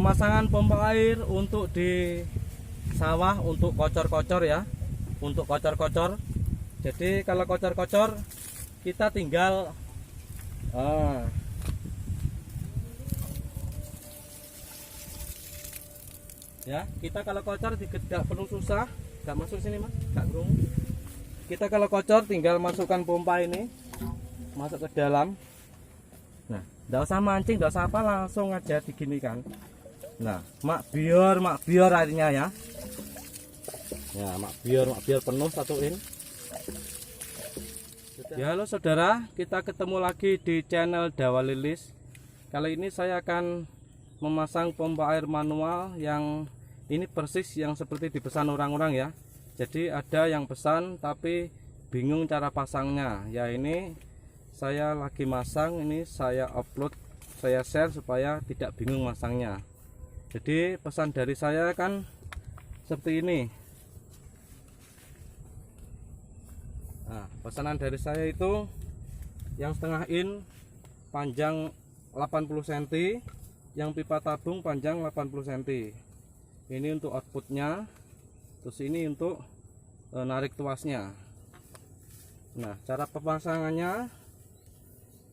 Pemasangan pompa air untuk di sawah untuk kocor-kocor ya, untuk kocor-kocor. Jadi kalau kocor-kocor kita tinggal ya, kita kalau kocor tidak perlu susah. Gak masuk sini mas, gak gerung. Kita kalau kocor tinggal masukkan pompa ini masuk ke dalam. Nah, tidak usah mancing, tidak usah apa, langsung aja diginikan. Nah, mak biar airnya ya. Ya, mak biar penuh satuin. Ya, halo saudara, kita ketemu lagi di channel Dawa Lilis. Kali ini saya akan memasang pompa air manual yang ini persis yang seperti dipesan orang-orang ya. Jadi ada yang pesan tapi bingung cara pasangnya. Ya, ini saya lagi masang, ini saya upload, saya share supaya tidak bingung masangnya. Jadi pesan dari saya kan seperti ini. Nah, pesanan dari saya itu yang setengah in panjang 80 cm, yang pipa tabung panjang 80 cm. Ini untuk outputnya, terus ini untuk narik tuasnya. Nah, cara pemasangannya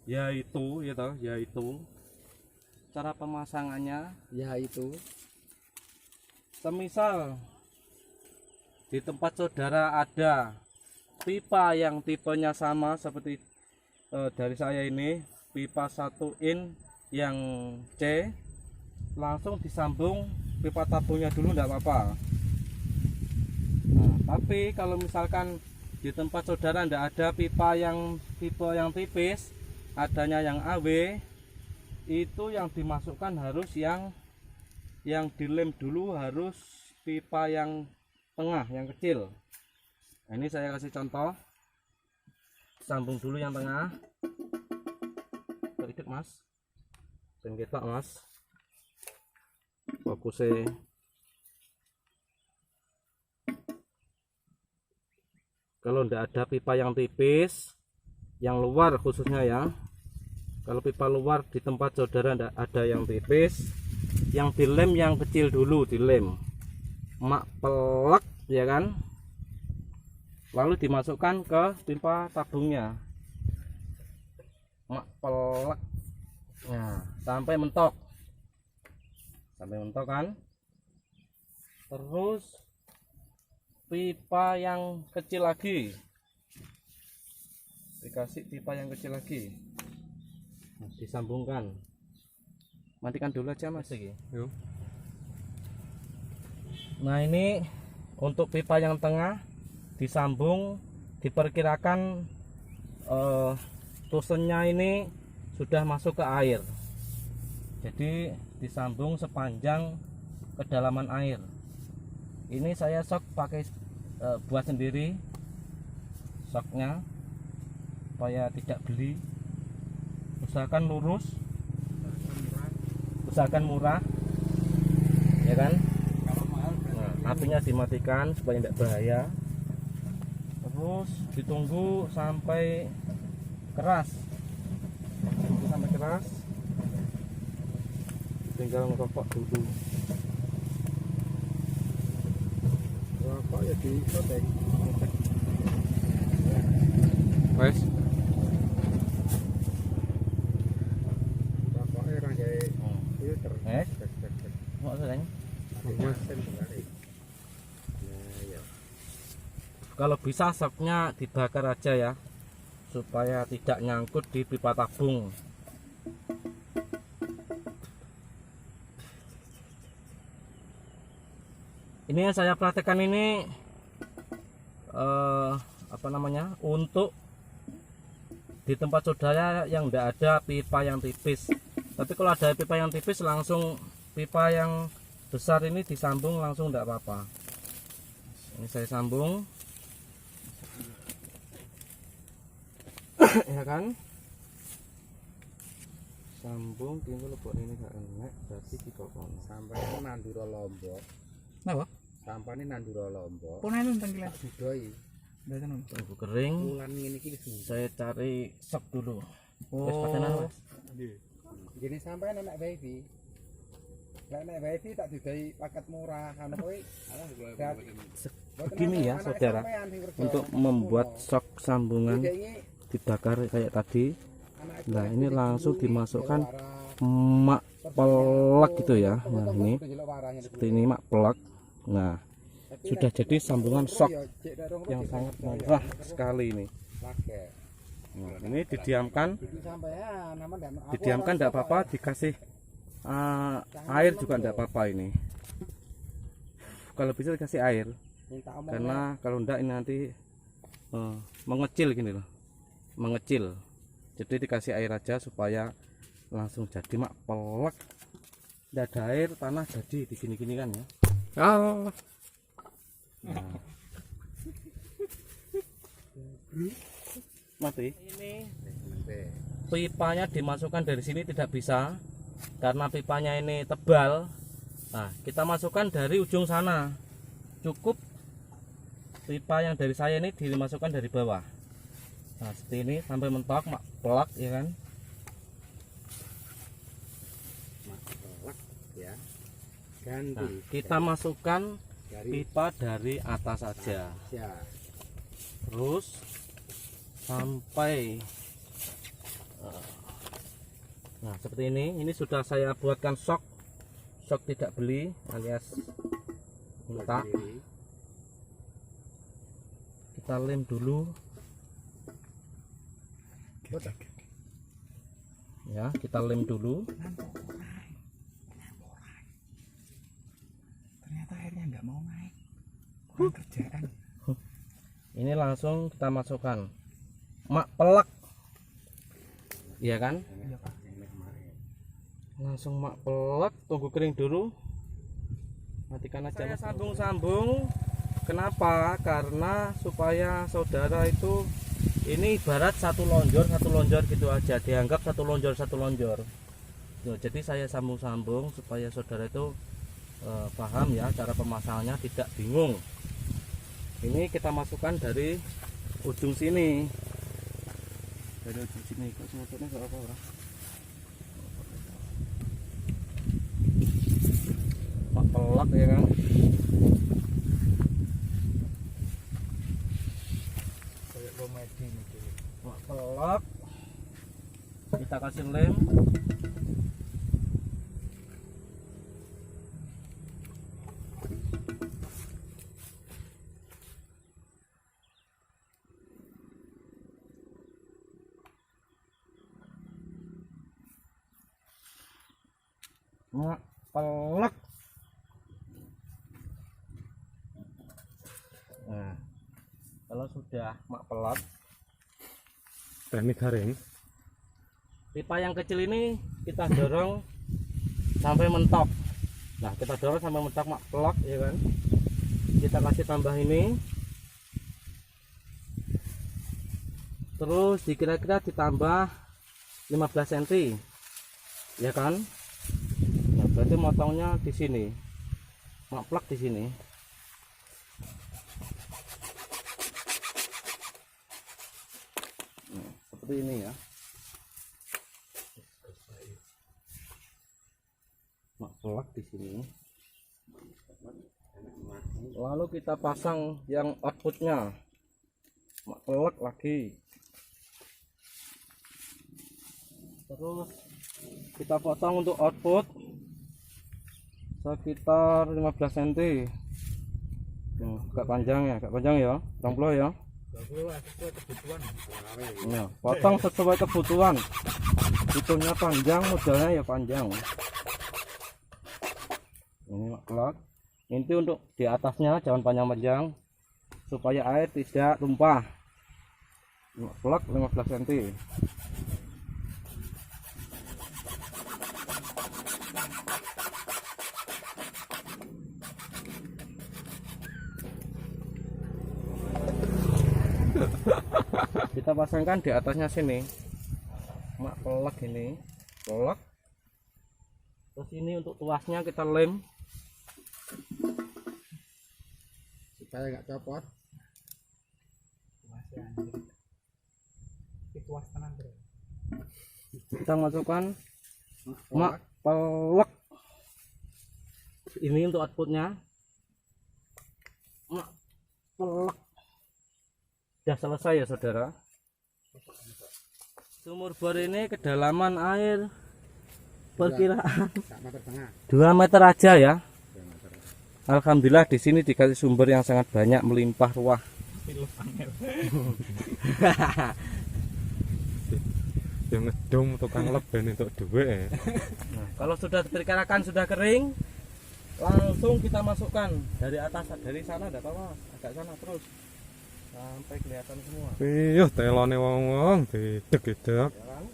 yaitu cara pemasangannya yaitu semisal di tempat saudara ada pipa yang tipenya sama seperti dari saya ini, pipa 1 in yang C, langsung disambung pipa tabungnya dulu enggak apa-apa. Nah, tapi kalau misalkan di tempat saudara enggak ada pipa yang tipe yang tipis, adanya yang AW, itu yang dimasukkan harus yang dilem dulu, harus pipa yang tengah, yang kecil. Nah, ini saya kasih contoh, sambung dulu yang tengah. Ikut mas, dan kita mas, fokusnya. Kalau tidak ada pipa yang tipis, yang luar khususnya ya, kalau pipa luar di tempat saudara tidak ada yang tipis, yang dilem yang kecil dulu, dilem mak pelek ya kan, lalu dimasukkan ke pipa tabungnya, mak pelek. Nah, sampai mentok kan. Terus pipa yang kecil lagi, dikasih pipa yang kecil lagi. Nah, disambungkan. Matikan dulu aja mas. Yuk. Nah, ini untuk pipa yang tengah disambung, diperkirakan tusennya ini sudah masuk ke air. Jadi disambung sepanjang kedalaman air. Ini saya sok pakai buat sendiri soknya supaya tidak beli. Usahakan lurus, usahakan murah ya kan. Nah, apinya dimatikan supaya tidak bahaya. Terus ditunggu sampai keras, tinggal ngerokok dulu. Rokok ya di soteng. Wes. Rokoknya orang kayak filter. Mau soteng? Kalau bisa soknya dibakar aja ya, supaya tidak nyangkut di pipa tabung. Ini yang saya praktekkan ini untuk di tempat saudara yang tidak ada pipa yang tipis. Tapi kalau ada pipa yang tipis, langsung pipa yang besar ini disambung langsung, tidak apa-apa. Ini saya sambung. Ya kan, sambung tinggal lebok ini gak enak, berarti dikokon sampai nandura lombok. Napa? Sampai ini nandura lombok. Pun anu tenggelam budoi. Tunggu kering. Bulan ini saya cari sok dulu. Oh. Mas. Gini sampai anak baby. Lah nek wifi tak didai paket murah kan kowe. Begini ya saudara, untuk membuat sok sambungan dibakar kayak tadi. Nah ini langsung dimasukkan mak pelek gitu ya. Nah ini seperti ini mak pelek. Nah sudah jadi sambungan sok yang sangat murah sekali ini. Nah, ini didiamkan tidak apa-apa, dikasih air juga tidak apa-apa ini. Kalau bisa dikasih air, karena kalau enggak ini nanti mengecil gini loh, mengecil. Jadi dikasih air aja supaya langsung jadi mak pelek. Tidak ada air, tanah jadi di gini-gini kan ya. Nah. Mati. Ini pipanya dimasukkan dari sini tidak bisa karena pipanya ini tebal. Nah, kita masukkan dari ujung sana. Cukup pipa yang dari saya ini dimasukkan dari bawah. Nah, seperti ini sampai mentok mak pelak ya kan. Mak pelek ya. Ganti. Nah, kita masukkan pipa dari atas saja. Terus sampai nah seperti ini sudah saya buatkan sok tidak beli alias mentah. Kita lem dulu ya, kita lem dulu. Ternyata airnya nggak mau naik, kurang kerjaan. Ini langsung kita masukkan mak pelek, iya kan? Langsung mak pelek, tunggu kering dulu, matikan aja. Saya sambung-sambung, kenapa? Karena supaya saudara itu ini ibarat satu lonjor gitu aja, dianggap satu lonjor. Jadi saya sambung-sambung supaya saudara itu paham ya cara pemasangannya, tidak bingung. Ini kita masukkan dari ujung sini, kok semutnya nggak apa-apa. Mak pelak ya kan. Kayak komedi nih. Mak pelak, kita kasih lem. Mak pelek. Nah, kalau sudah mak pelek, Teknik garing. pipa yang kecil ini kita dorong sampai mentok. Nah, kita dorong sampai mentok mak pelek ya kan. Kita kasih tambah ini. Terus kira-kira ditambah 15 cm. Ya kan? Nah, berarti motongnya di sini. Mak plak di sini. Nah, seperti ini ya. Mak plak di sini. Lalu kita pasang yang outputnya. Mak plak lagi. Terus kita potong untuk output sekitar 15 cm. Agak panjang ya, 20 ya. Sesuai kebutuhan. Ya, potong sesuai kebutuhan. Hitungnya panjang, modelnya ya panjang. Ini maklak. Inti untuk di atasnya jangan panjang-panjang supaya air tidak tumpah. Maklak 15 cm. Kita pasangkan di atasnya sini mak pelek ini, pelek. Terus ini untuk tuasnya kita lem Supaya nggak copot. kita masukkan mak pelek. ini untuk outputnya. Pelek. Sudah selesai ya saudara. Sumur bor ini kedalaman air perkiraan 2 meter aja ya. Alhamdulillah di sini dikasih sumber yang sangat banyak, melimpah ruah. Yang ngedung tukang leben untuk duit. Nah, kalau sudah diperkirakan sudah kering, langsung kita masukkan dari atas, dari sana enggak apa-apa, agak sana terus sampai kelihatan semua. Iya, telone wong-wong didek-dedek. Ya kan?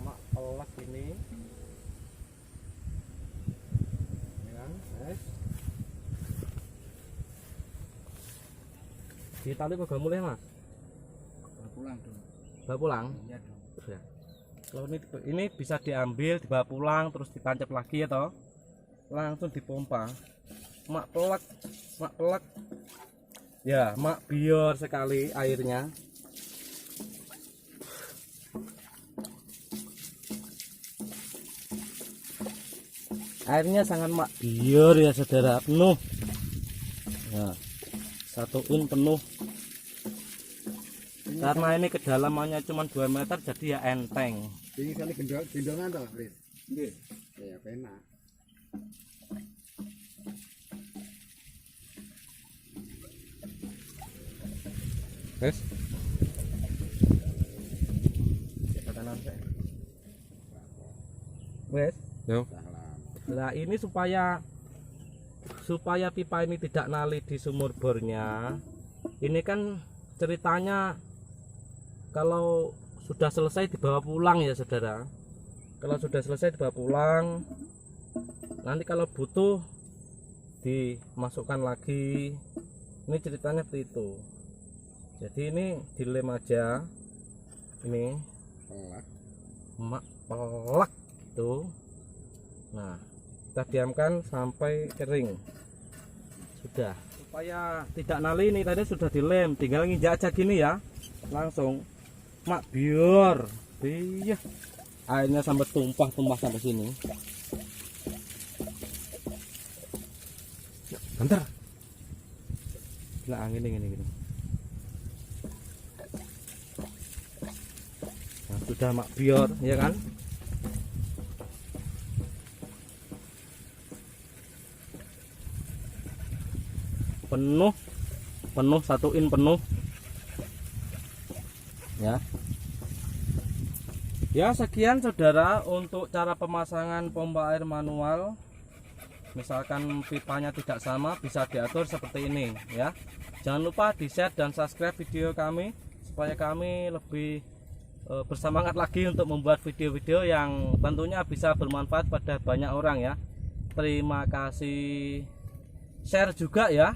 Mak pelak ini. Ya kan? Guys. Di tali kok mulai Mas? Pulang dong. Bawa pulang. Iya dong. Ya. Kalau ini bisa diambil, dibawa pulang, terus ditancap lagi ya toh. Langsung dipompa. Mak pelak, mak pelak. Ya, mak bior sekali airnya. Airnya sangat mak bior ya saudara, penuh. Ya, 1 in penuh. Karena ini kedalamannya cuma 2 meter, jadi ya enteng. Ini kali gendongan toh, Ris. Nggih. Ya penak. Wes, Wes. yo. Nah ini supaya pipa ini tidak nali di sumur bornya. Ini kan ceritanya kalau sudah selesai dibawa pulang ya saudara. Kalau sudah selesai dibawa pulang, nanti kalau butuh dimasukkan lagi. Ini ceritanya seperti itu. Jadi ini dilem aja, ini Pelak. mak pelak itu. Nah, kita diamkan sampai kering. Sudah. Supaya tidak nali ini tadi sudah dilem, tinggal nginjak aja gini ya. Langsung mak bior. Iya. Airnya sampai tumpah sampai sini. Bentar. Nah, angin ini. Nah, sudah mak bior, ya kan? Penuh 1 in penuh. Ya, sekian saudara untuk cara pemasangan pompa air manual. Misalkan pipanya tidak sama, bisa diatur seperti ini ya. Jangan lupa di share dan subscribe video kami supaya kami lebih bersemangat lagi untuk membuat video-video yang tentunya bisa bermanfaat pada banyak orang ya. Terima kasih, share juga ya.